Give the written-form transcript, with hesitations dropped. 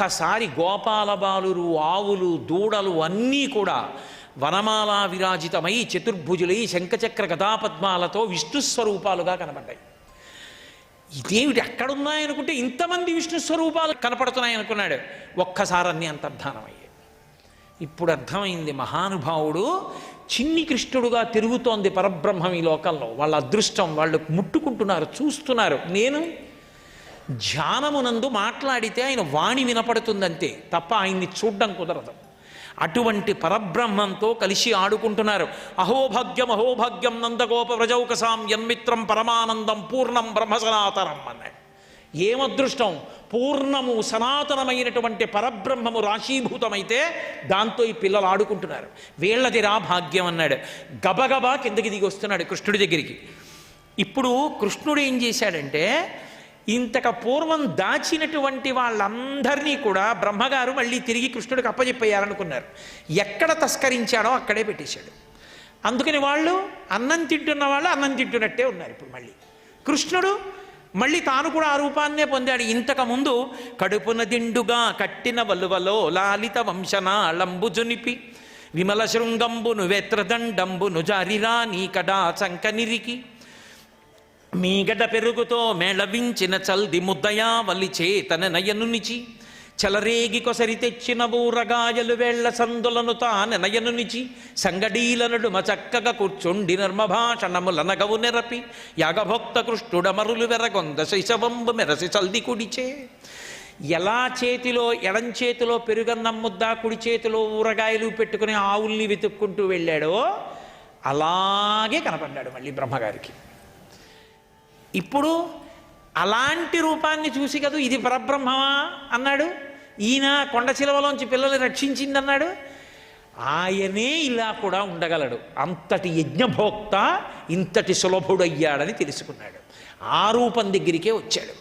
ఒక్కసారి గోపాలబాలురు, ఆవులు, దూడలు అన్నీ కూడా వనమాలా విరాజితమై చతుర్భుజులై శంఖచక్ర గదాపద్మాలతో విష్ణుస్వరూపాలుగా కనబడ్డాయి. ఇదేమిటి అక్కడున్నాయనుకుంటే ఇంతమంది విష్ణు స్వరూపాలు కనపడుతున్నాయనుకున్నాడు. ఒక్కసారి అన్నీ అంతర్ధానమయ్యాయి. ఇప్పుడు అర్థమైంది, మహానుభావుడు చిన్ని కృష్ణుడుగా తిరుగుతోంది పరబ్రహ్మం ఈ లోకంలో. వాళ్ళ అదృష్టం, వాళ్ళు ముట్టుకుంటున్నారు, చూస్తున్నారు. నేను ధ్యానమునందు మాట్లాడితే ఆయన వాణి వినపడుతుందంతే తప్ప ఆయన్ని చూడ్డం కుదరదు. అటువంటి పరబ్రహ్మంతో కలిసి ఆడుకుంటున్నారు. అహోభాగ్యం అహోభాగ్యం నందగోప వ్రజౌకసాం యన్మిత్రం పరమానందం పూర్ణం బ్రహ్మ సనాతనం అన్నాడు. ఏమదృష్టం! పూర్ణము సనాతనమైనటువంటి పరబ్రహ్మము రాశీభూతమైతే దాంతో ఈ పిల్లలు ఆడుకుంటున్నారు. వీళ్ళదిరా భాగ్యం అన్నాడు. గబగబా కిందకి దిగి వస్తున్నాడు కృష్ణుడి దగ్గరికి. ఇప్పుడు కృష్ణుడు ఏం చేశాడంటే, ఇంతక పూర్వం దాచినటువంటి వాళ్ళందరినీ కూడా బ్రహ్మగారు మళ్ళీ తిరిగి కృష్ణుడికి అప్పచెప్పేయాలనుకున్నారు. ఎక్కడ తస్కరించాడో అక్కడే పెట్టేశాడు. అందుకని వాళ్ళు అన్నం తింటున్న వాళ్ళు అన్నం తింటున్నట్టే ఉన్నారు. ఇప్పుడు మళ్ళీ కృష్ణుడు మళ్ళీ తాను కూడా ఆ రూపాన్నే పొందాడు. ఇంతకుముందు కడుపున దిండుగా కట్టిన వలువలో లాలిత వంశనాళంబు జునిపి విమల శృంగంబును వేత్రదండంబును జారిరా నీ కడా చంకనిరికి మీగడ పెరుగుతో మేళవించిన చల్ది ముద్దయా వల్లి చేతన నయనునిచి చలరేగి కొసరి తెచ్చిన బూరగాయలు వేళ్ల సందులను తాన నయనునిచి సంగడీలనుడు మచక్కగా కూర్చుండి నర్మభాషణములనగవు నెరపి యాగభోక్త కృష్ణుడమరులు వెరగొంద శైశవంబు మెరసి చల్ది కుడిచే. ఎలా చేతిలో ఎడం చేతిలో పెరుగన్నం ముద్ద, కుడి చేతిలో ఊరగాయలు పెట్టుకుని ఆవుల్ని వెతుక్కుంటూ వెళ్ళాడో అలాగే కనపడ్డాడు మళ్ళీ బ్రహ్మగారికి. ఇప్పుడు అలాంటి రూపాన్ని చూసి కదా ఇది పరబ్రహ్మమా అన్నాడు. ఈయన కొండ చిలవలోంచి పిల్లల్ని రక్షించిందన్నాడు. ఆయనే ఇలా కూడా ఉండగలడు. అంతటి యజ్ఞభోక్త ఇంతటి సులభుడయ్యాడని తెలుసుకున్నాడు. ఆ రూపం దగ్గరికే వచ్చాడు.